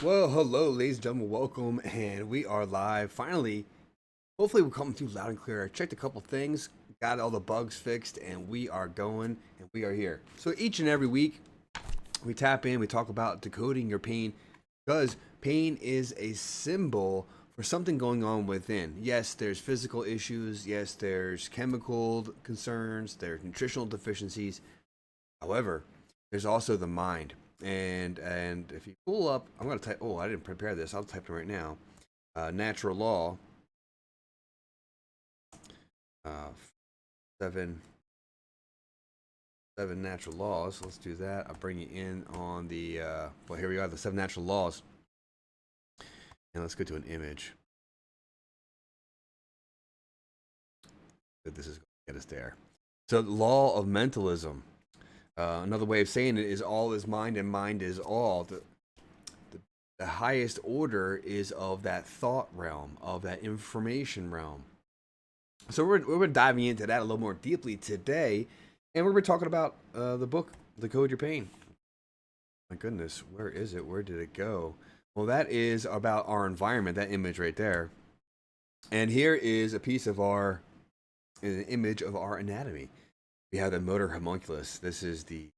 Well, hello, ladies and gentlemen. Welcome, and we are live. Finally, hopefully, we're coming through loud and clear. I checked a couple things, got all the bugs fixed, and we are going, and we are here. So each and every week, we tap in, we talk about decoding your pain, because pain is a symbol for something going on within. Yes, there's physical issues. Yes, there's chemical concerns. There's nutritional deficiencies. However, there's also the mind. And if you pull up, I'm going to type. Oh, I didn't prepare this. I'll type it right now. Natural law. Uh, seven natural laws. Let's do that. I'll bring you in on the. Well, here we are. The 7 natural laws. And let's go to an image. This is going to get us there. So, the law of mentalism. Another way of saying it is all is mind and mind is all. The highest order is of that thought realm, of that information realm. So we're diving into that a little more deeply today, and we're talking about the book, Decode Your Pain. My goodness, where is it? Where did it go? Well, that is about our environment, that image right there. And here is a piece of an image of our anatomy. We have the motor homunculus. This is the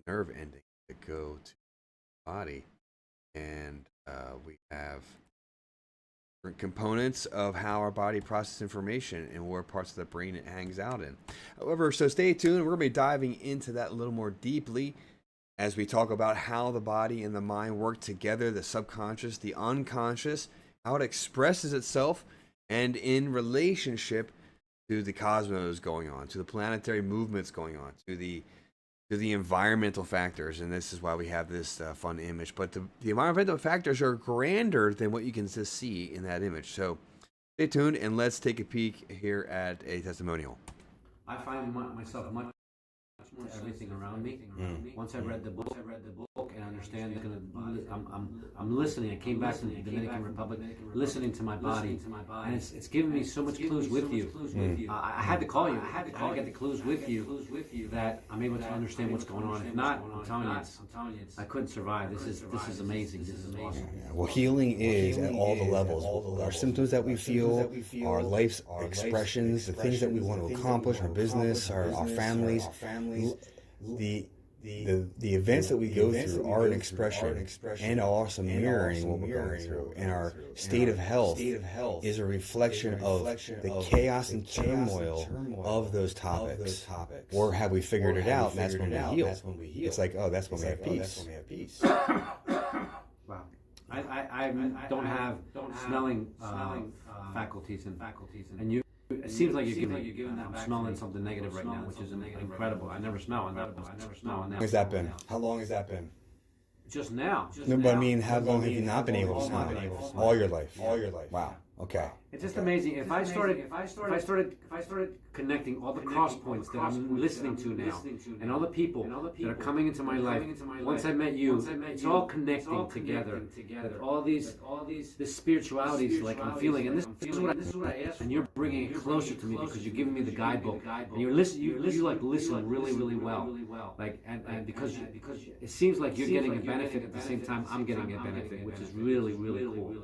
nerve ending that go to the body, and we have different components of how our body processes information and where parts of the brain it hangs out in. However, so stay tuned. We're going to be diving into that a little more deeply as we talk about how the body and the mind work together, the subconscious, the unconscious, how it expresses itself, and in relationship to the cosmos going on, to the planetary movements going on, to the environmental factors. And this is why we have this fun image. But the environmental factors are grander than what you can just see in that image. So stay tuned and let's take a peek here at a testimonial. I find myself much more to everything around me. Once I read the book and understand that I'm listening. I came back from the Dominican Republic, listening to my body, and it's given me so much clues with you. I had to call you. I had to get the clues with you that I'm able to understand what's going on. If not, I'm telling you, I couldn't survive. This is amazing. This is awesome. Well, healing is at all the levels. Our symptoms that we feel, our life's expressions, the things that we want to accomplish, our business, our families, the events that we go through are an expression and are also mirroring what we're going through. And our state of health is a reflection of the chaos and turmoil of those topics. Or have we figured it out, and that's when we heal. It's like, oh, that's when we have peace. Wow. I don't have smelling faculties, and you. It seems like you're giving that. I'm smelling something negative right now, which is incredible. I never smell, and that How long has that been? How long has that been? Just now. No, but I mean, how long have you not been able to smell? All your life. Wow. Okay. It's just amazing. If I started connecting all the cross points that I'm listening to now, and all the people that are coming into my life, once I met you, it's all connecting together. That all this spirituality is like I'm feeling, and this is what I asked for. And you're bringing it closer to me because you're giving me the guidebook, and you like listen really well, like and because it seems like you're getting a benefit at the same time I'm getting a benefit, which is really cool.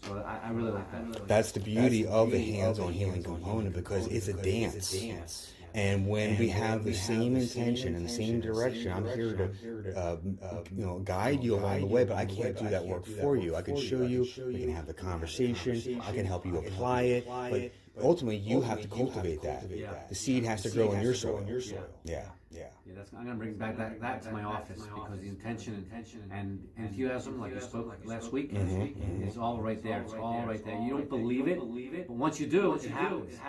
So I really like that. That's the beauty of the hands-on healing component, because it's a dance. And when we have the same intention and the same direction, I'm here to guide you along the way, but I can't do that work for you. I can show you, we can have the conversation, I can help you apply it, but ultimately you have to cultivate that. The seed has to grow in your soil. Yeah. I'm gonna bring back that to my office, because the intention and enthusiasm, like you spoke last week, is all right there. It's all right there. You don't believe it, but once you do, it happens.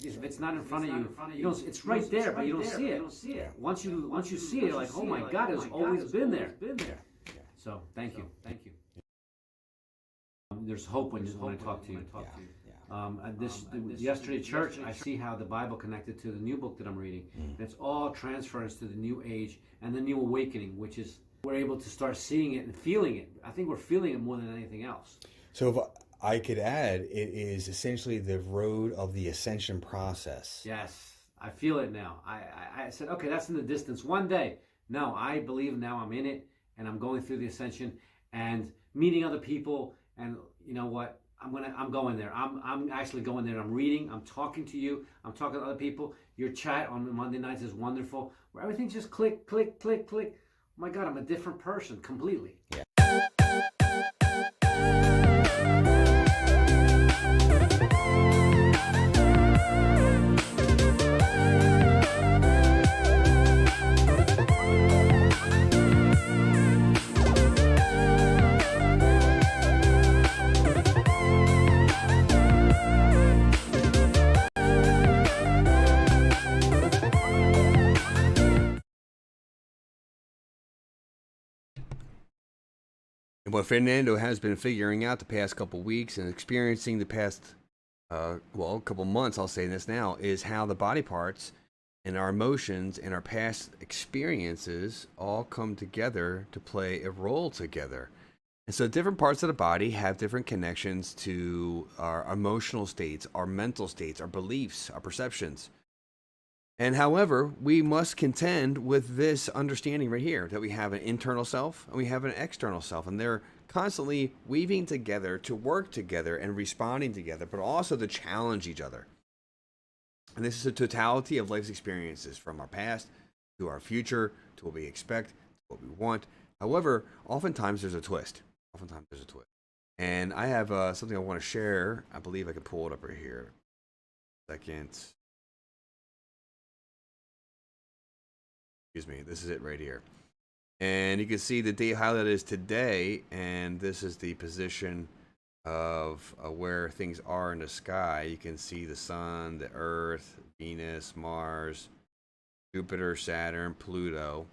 If it's not in front of you, you don't. It's right there, but you don't see it. Once you see it, you're like, oh my God, it's always been there. So thank you. There's hope when I talk to you. Yesterday at church, I see how the Bible connected to the new book that I'm reading. And it's all transference to the new age and the new awakening, which is we're able to start seeing it and feeling it. I think we're feeling it more than anything else. So if I could add, it is essentially the road of the ascension process. Yes, I feel it now. I said, okay, that's in the distance. One day. No, I believe now I'm in it, and I'm going through the ascension. And meeting other people, and you know what? I'm going there. I'm actually going there. I'm reading. I'm talking to you. I'm talking to other people. Your chat on Monday nights is wonderful. Where everything just click, click, click, click. Oh my God, I'm a different person completely. Yeah. And what Fernando has been figuring out the past couple weeks and experiencing the past, well, couple months, I'll say this now, is how the body parts and our emotions and our past experiences all come together to play a role together. And so different parts of the body have different connections to our emotional states, our mental states, our beliefs, our perceptions. And however, we must contend with this understanding right here that we have an internal self and we have an external self, and they're constantly weaving together to work together and responding together, but also to challenge each other. And this is a totality of life's experiences, from our past to our future to what we expect, to what we want. However, oftentimes there's a twist. And I have something I want to share. I believe I can pull it up right here. Second. Excuse me, this is it right here. And you can see the date highlighted is today, and this is the position of where things are in the sky. You can see the sun, the earth, Venus, Mars, Jupiter, Saturn, Pluto.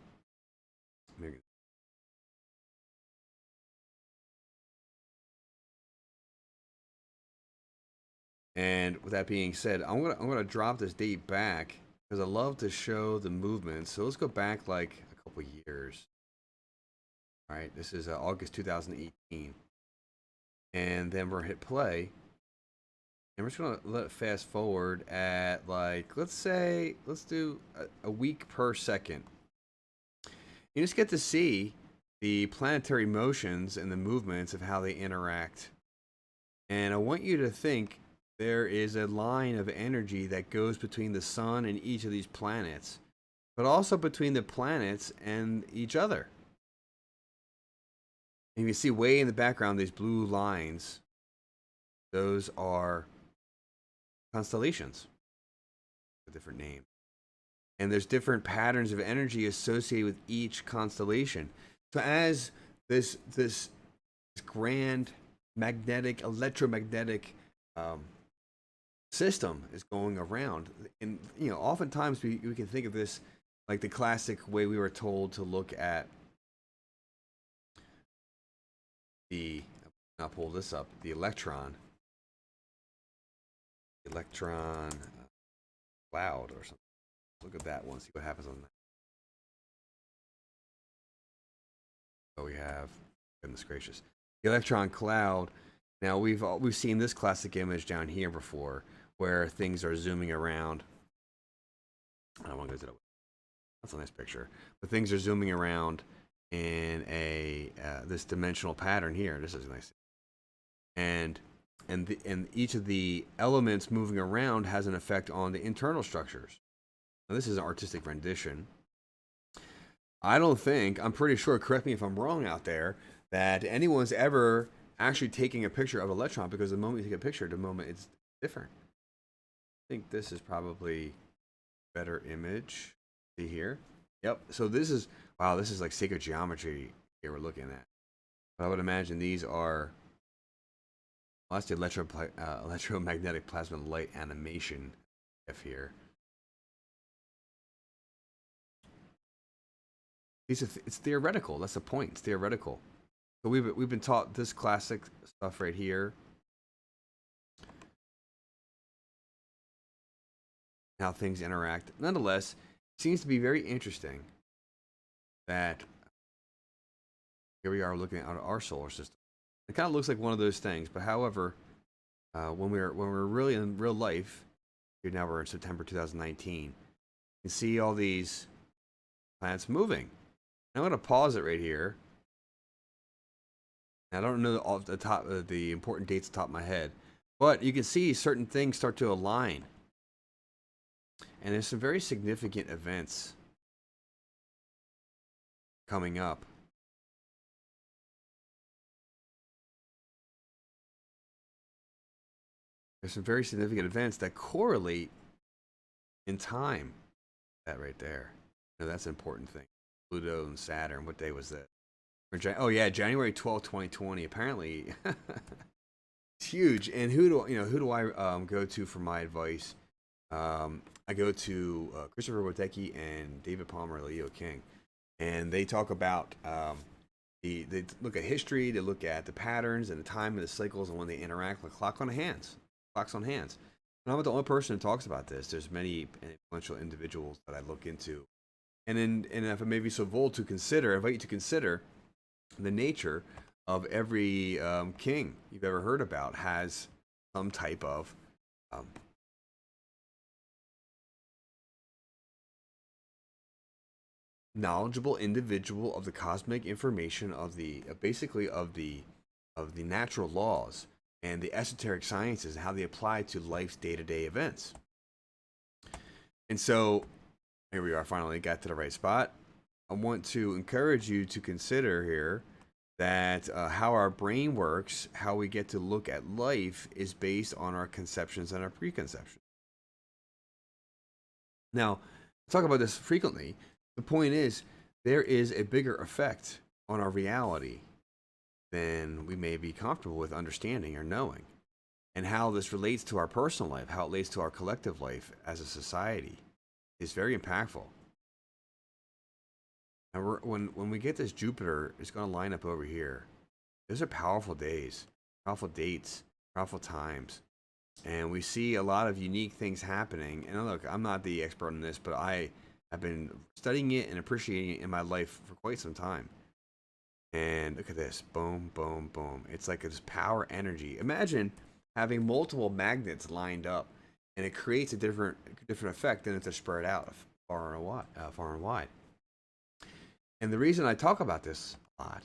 And with that being said, I'm gonna drop this date back because I love to show the movement. So let's go back like a couple years. All right, this is August 2018, and then we're gonna hit play, and we're just gonna let it fast forward at, like, let's do a week per second. You just get to see the planetary motions and the movements of how they interact. And I want you to think there is a line of energy that goes between the sun and each of these planets, but also between the planets and each other. And you see way in the background these blue lines. Those are constellations, a different name. And there's different patterns of energy associated with each constellation. So as this grand magnetic, electromagnetic system is going around, and oftentimes we can think of this like the classic way we were told to look at I'll pull this up, the electron cloud or something. Look at that one, see what happens on that. So we have, goodness gracious, the electron cloud. Now we've seen this classic image down here before, where things are zooming around. I don't want to go to that. That's a nice picture, but things are zooming around in this dimensional pattern here. This is nice, and each of the elements moving around has an effect on the internal structures. Now, this is an artistic rendition. I'm pretty sure, correct me if I'm wrong out there, that anyone's ever actually taking a picture of an electron, because the moment you take a picture, the moment it's different. I think this is probably a better image. See here? Yep. So this is, wow, this is like sacred geometry here we're looking at. But I would imagine these are, well, that's the electromagnetic plasma light animation here. It's theoretical. That's the point. It's theoretical. So we've been taught this classic stuff right here. How things interact. Nonetheless, it seems to be very interesting that here we are looking at our solar system. It kind of looks like one of those things, but however, when we're really in real life, here now we're in September 2019, you can see all these planets moving. I'm going to pause it right here. I don't know off the top the important dates off the top of my head, but you can see certain things start to align, and there's some very significant events coming up. There's some very significant events that correlate in time. That right there. No, that's an important thing. Pluto and Saturn. What day was that? Oh yeah, January 12th, 2020. Apparently, it's huge. And who do I go to for my advice? I go to Christopher Witecki and David Palmer, Leo King, and they talk about they look at history, they look at the patterns and the time of the cycles and when they interact, like clocks on hands. And I'm not the only person who talks about this. There's many influential individuals that I look into, and if I may be so bold to consider, I invite you to consider the nature of every king you've ever heard about has some type of knowledgeable individual of the cosmic information of the basically of the natural laws and the esoteric sciences and how they apply to life's day-to-day events. And so here we are, finally got to the right spot. I want to encourage you to consider here that how our brain works, how we get to look at life, is based on our conceptions and our preconceptions. Now, I talk about this frequently. The point is, there is a bigger effect on our reality than we may be comfortable with understanding or knowing. And how this relates to our personal life, how it relates to our collective life as a society, is very impactful. And when we get this Jupiter, it's going to line up over here. Those are powerful days, powerful dates, powerful times. And we see a lot of unique things happening. And look, I'm not the expert on this, but I have been studying it and appreciating it in my life for quite some time. And look at this. Boom, boom, boom. It's like this power energy. Imagine having multiple magnets lined up, and it creates a different effect than if they're spread out far and wide. And the reason I talk about this a lot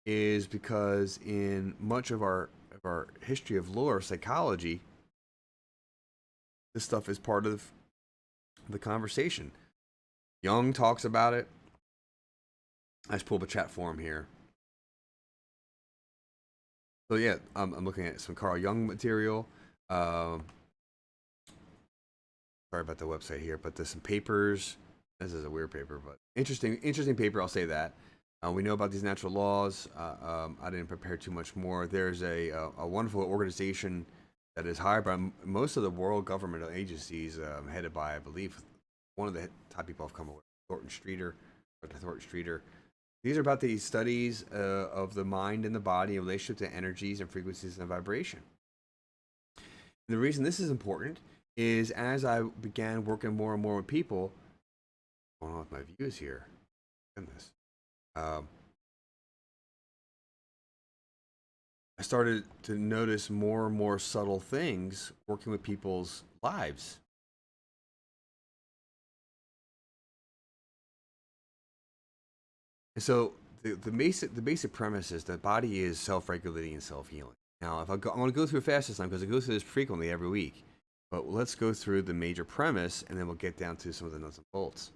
is because in much of our history of lore psychology, this stuff is part of the conversation. Jung talks about it. I just pulled up a chat forum here. So yeah, I'm looking at some Carl Jung material. Sorry about the website here, but there's some papers. This is a weird paper, but interesting paper. I'll say that. We know about these natural laws. I didn't prepare too much more. There's a wonderful organization that is hired by most of the world governmental agencies, headed by, I believe, one of the top people I've come up with, Thornton Streeter. These are about the studies of the mind and the body in relationship to energies and frequencies and vibration. And the reason this is important is as I began working more and more with people, what's going on with my views here? Goodness. I started to notice more and more subtle things working with people's lives. And so the basic premise is that body is self-regulating and self-healing. Now, I want to go through it fast this time because I go through this frequently every week. But let's go through the major premise, and then we'll get down to some of the nuts and bolts.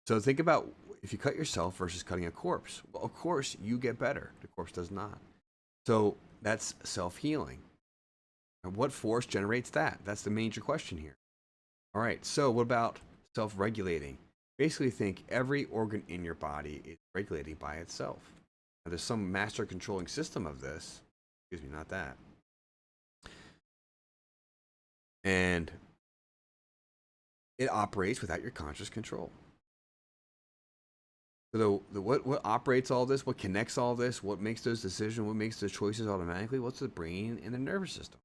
So think about if you cut yourself versus cutting a corpse. Well, of course, you get better. The corpse does not. So that's self-healing. And what force generates that? That's the major question here. All right, so what about self-regulating? Basically think every organ in your body is regulating by itself. Now, there's some master controlling system of this. Excuse me, not that. And it operates without your conscious control. So what operates all this? What connects all this? What makes those decisions? What makes those choices automatically? What's the brain and the nervous system?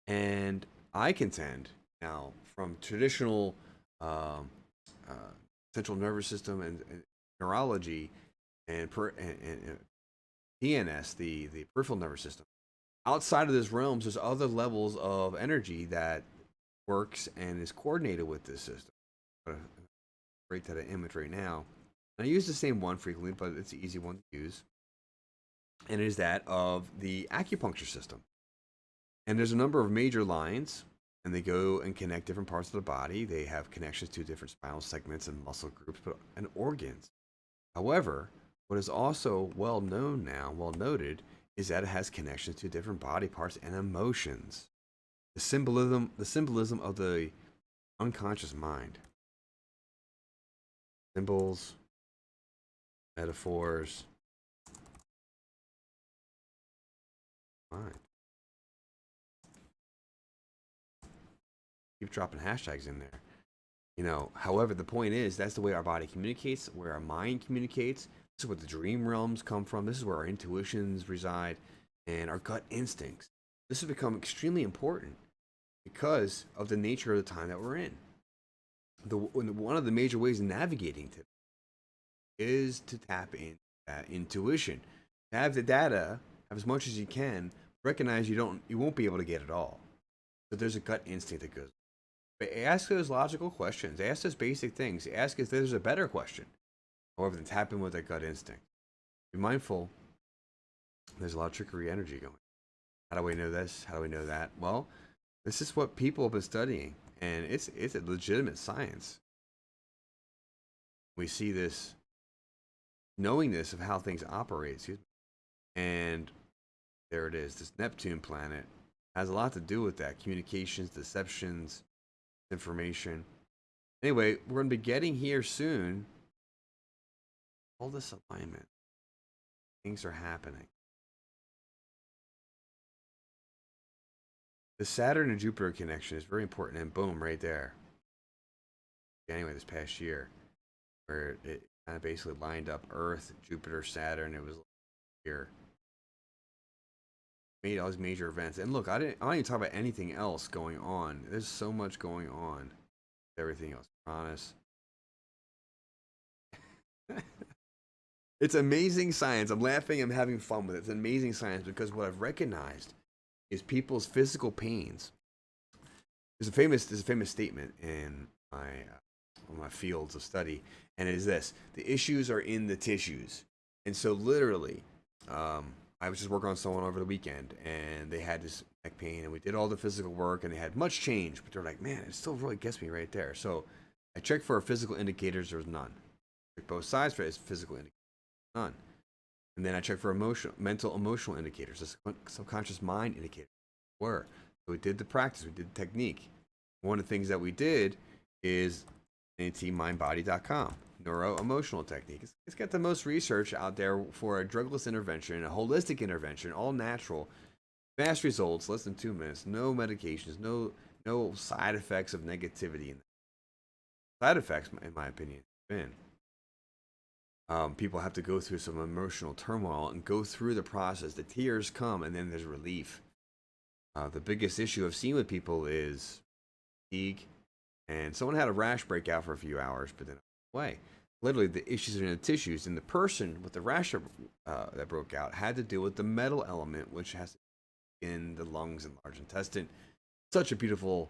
And I contend now from traditional central nervous system and neurology and PNS, the peripheral nervous system. Outside of those realms, there's other levels of energy that works and is coordinated with this system. I'm going to break that image right now. And I use the same one frequently, but it's an easy one to use. and it is that of the acupuncture system. And there's a number of major lines, and they go and connect different parts of the body. They have connections to different spinal segments and muscle groups and organs. However, what is also well known now, well noted, is that it has connections to different body parts and emotions. The symbolism of the unconscious mind. Symbols, metaphors, mind. Keep dropping hashtags in there. However, the point is that's the way our body communicates, where our mind communicates. This is where the dream realms come from. This is where our intuitions reside and our gut instincts. This has become extremely important because of the nature of the time that we're in. One of the major ways of navigating to is to tap into that intuition. Have the data, have as much as you can, recognize you won't be able to get it all. So there's a gut instinct that goes. But ask those logical questions. Ask those basic things. Ask if there's a better question. However, then tap in with that gut instinct. Be mindful. There's a lot of trickery energy going. How do we know this? How do we know that? Well, this is what people have been studying, and it's a legitimate science. We see this knowingness of how things operate. And there it is. This Neptune planet has a lot to do with that. Communications, deceptions, information. Anyway, we're going to be getting here soon. All this alignment. Things are happening. The Saturn and Jupiter connection is very important, and boom, right there. Anyway, this past year, where it kind of basically lined up Earth, Jupiter, Saturn. It was here. Made all these major events. And look, I don't even talk about anything else going on. There's so much going on. Everything else. Honest. It's amazing science. I'm laughing. I'm having fun with it. It's amazing science because what I've recognized is people's physical pains. There's a famous statement in my fields of study, and it is this: the issues are in the tissues. And so, literally, I was just working on someone over the weekend, and they had this neck pain, and we did all the physical work, and they had much change, but they're like, man, it still really gets me right there. So I checked for physical indicators. There was none. Checked both sides for physical indicators. None. And then I checked for mental, emotional indicators, the subconscious mind indicators. So we did the practice, we did the technique. One of the things that we did is mindbody.com, neuro-emotional technique. It's got the most research out there for a drugless intervention, a holistic intervention, all natural, fast results, less than 2 minutes, no medications, no side effects of negativity. Side effects, in my opinion, have been people have to go through some emotional turmoil and go through the process. The tears come, and then there's relief. The biggest issue I've seen with people is fatigue, and someone had a rash break out for a few hours, but then away. Literally, the issues are in the tissues, and the person with the rash that broke out had to deal with the metal element, which has in the lungs and large intestine. Such a beautiful,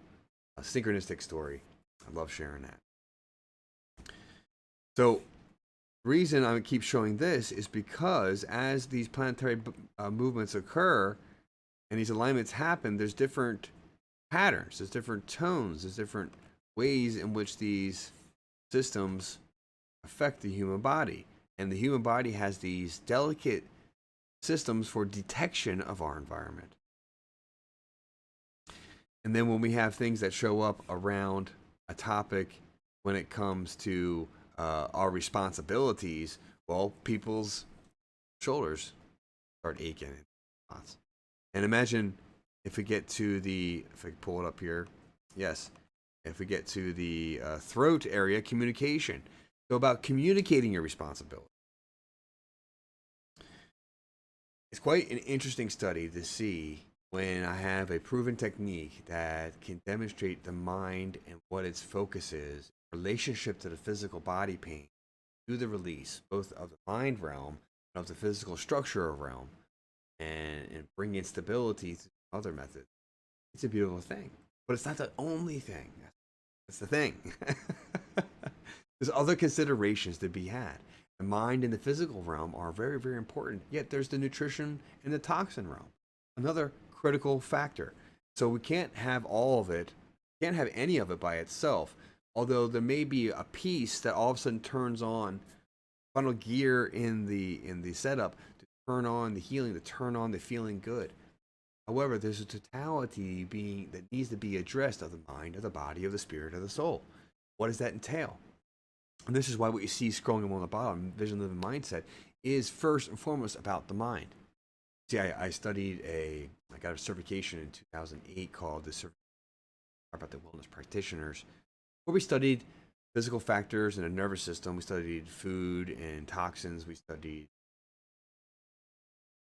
synchronistic story. I love sharing that. So, the reason I keep showing this is because as these planetary movements occur and these alignments happen, there's different patterns, there's different tones, there's different ways in which these systems affect the human body. And the human body has these delicate systems for detection of our environment. And then when we have things that show up around a topic when it comes to our responsibilities, well, people's shoulders start aching. And imagine if we get to if I pull it up here, yes, if we get to the throat area, communication. So about communicating your responsibility. It's quite an interesting study to see when I have a proven technique that can demonstrate the mind and what its focus is, relationship to the physical body pain, to the release, both of the mind realm and of the physical structure of realm, and bring in stability through other methods. It's a beautiful thing, but it's not the only thing. That's the thing. There's other considerations to be had. The mind and the physical realm are very, very important. Yet there's the nutrition and the toxin realm, another critical factor. So we can't have all of it, can't have any of it by itself. Although there may be a piece that all of a sudden turns on final gear in the setup to turn on the healing, to turn on the feeling good. However, there's a totality being that needs to be addressed of the mind, of the body, of the spirit, of the soul. What does that entail? And this is why what you see scrolling along the bottom, Vision Living Mindset, is first and foremost about the mind. See, I got a certification in 2008 called the about the wellness practitioners, where we studied physical factors in the nervous system. We studied food and toxins. We studied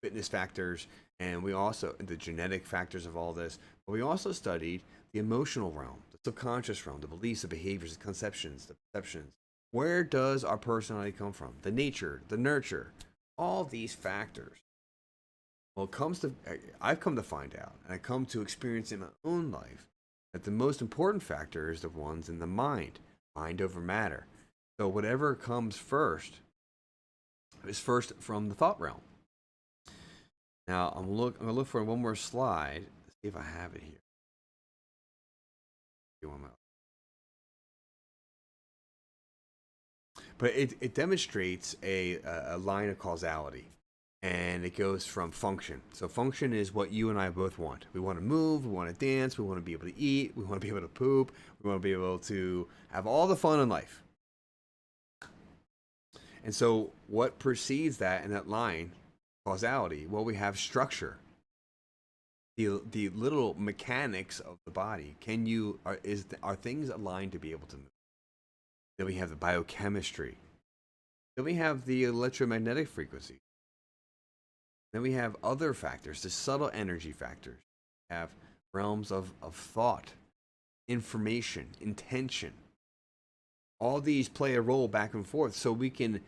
fitness factors, and we also the genetic factors of all this. But we also studied the emotional realm, the subconscious realm, the beliefs, the behaviors, the conceptions, the perceptions. Where does our personality come from? The nature, the nurture, all these factors. Well, I've come to find out, and I come to experience in my own life, that the most important factor is the ones in the mind over matter. So whatever comes first is first from the thought realm. Now I'm gonna look for one more slide to see if I have it here. But it demonstrates a line of causality, and it goes from function. So function is what you and I both want. We want to move, we want to dance, we want to be able to eat, we want to be able to poop, we want to be able to have all the fun in life. And so what precedes that in that line, causality? Well, we have structure. The little mechanics of the body. Are things aligned to be able to move? Then we have the biochemistry. Then we have the electromagnetic frequency. Then we have other factors, the subtle energy factors. We have realms of thought, information, intention. All these play a role back and forth, so we can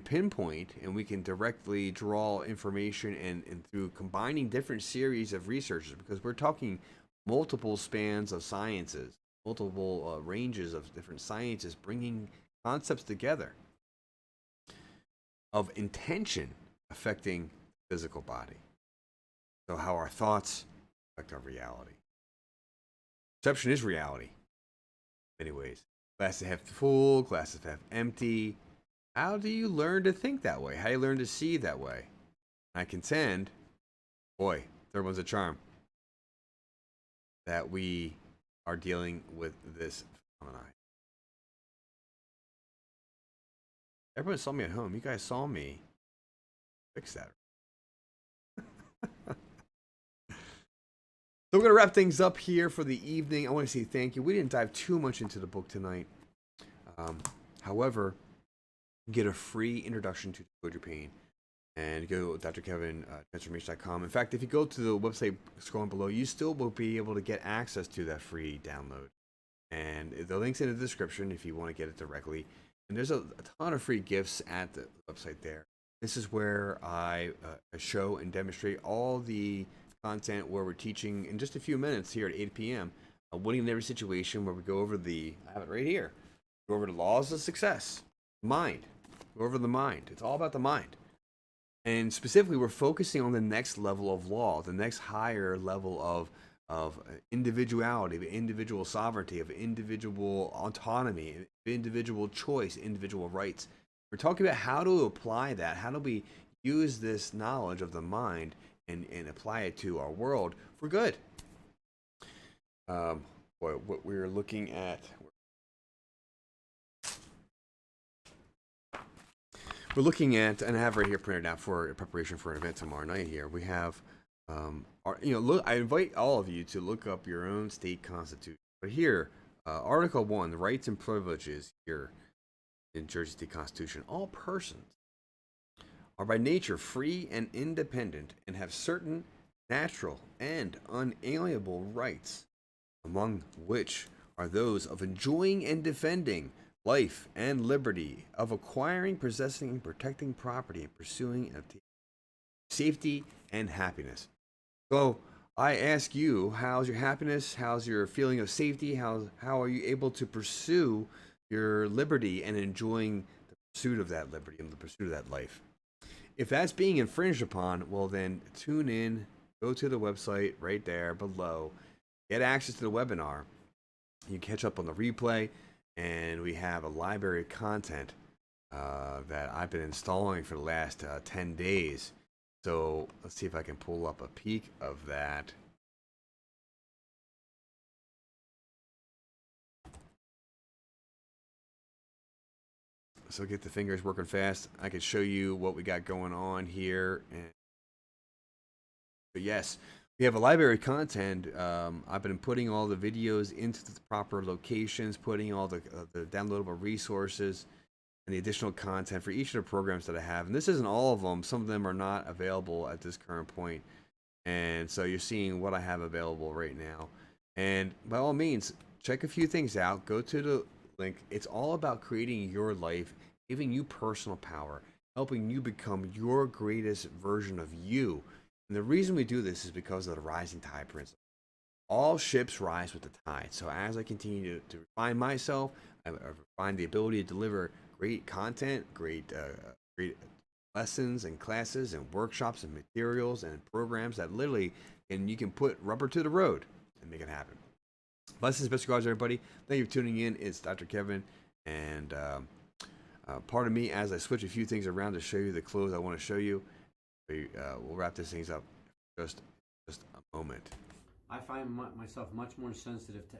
pinpoint and we can directly draw information and through combining different series of researchers, because we're talking multiple spans of sciences, multiple ranges of different sciences, bringing concepts together of intention affecting the physical body. So how our thoughts affect our reality. Perception is reality in many ways. Glasses half full, glasses half empty. How do you learn to think that way? How do you learn to see that way? I contend, boy, third one's a charm, that we are dealing with this phenomenon. Everyone saw me at home. You guys saw me fix that. So we're going to wrap things up here for the evening. I want to say thank you. We didn't dive too much into the book tonight. However, get a free introduction to Decode Your Pain and go to drkevin.transformation.com. In fact, if you go to the website scrolling below, you still will be able to get access to that free download. And the link's in the description if you want to get it directly. And there's a ton of free gifts at the website there. This is where I show and demonstrate all the content where we're teaching in just a few minutes here at 8 p.m. Winning in every situation, where we go over I have it right here, go over the laws of success, mind, go over the mind. It's all about the mind. And specifically, we're focusing on the next level of law, the next higher level of individuality, of individual sovereignty, of individual autonomy, of individual choice, individual rights. We're talking about how to apply that. How do we use this knowledge of the mind and apply it to our world for good? What we're looking at. We're looking at, and I have right here printed out for preparation for an event tomorrow night here. We have, I invite all of you to look up your own state constitution. But here, Article 1, the rights and privileges here in Jersey State Constitution. All persons are by nature free and independent and have certain natural and unalienable rights, among which are those of enjoying and defending life and liberty, of acquiring, possessing, and protecting property, and pursuing and obtaining safety and happiness. So I ask you, how's your happiness? How's your feeling of safety? How are you able to pursue your liberty and enjoying the pursuit of that liberty and the pursuit of that life. If that's being infringed upon, well then tune in, go to the website right there below, get access to the webinar. You can catch up on the replay, and we have a library of content that I've been installing for the last 10 days. So let's see if I can pull up a peek of that. So get the fingers working fast. I can show you what we got going on here. But yes, we have a library of content. I've been putting all the videos into the proper locations, putting all the downloadable resources and the additional content for each of the programs that I have. And this isn't all of them. Some of them are not available at this current point. And so you're seeing what I have available right now. And by all means, check a few things out. Go to the link. It's all about creating your life, giving you personal power, helping you become your greatest version of you. And the reason we do this is because of the rising tide principle. All ships rise with the tide. So as I continue to refine myself, I refine the ability to deliver great content, great lessons and classes and workshops and materials and programs that literally you can put rubber to the road and make it happen. Blessings, best regards, everybody. Thank you for tuning in. It's Dr. Kevin, and pardon me as I switch a few things around to show you the clothes I want to show you. We'll wrap this things up just a moment. I find myself much more sensitive to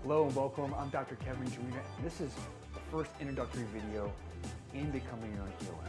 Hello and welcome. I'm Dr. Kevin Jr. and this is the first introductory video in becoming your own healer.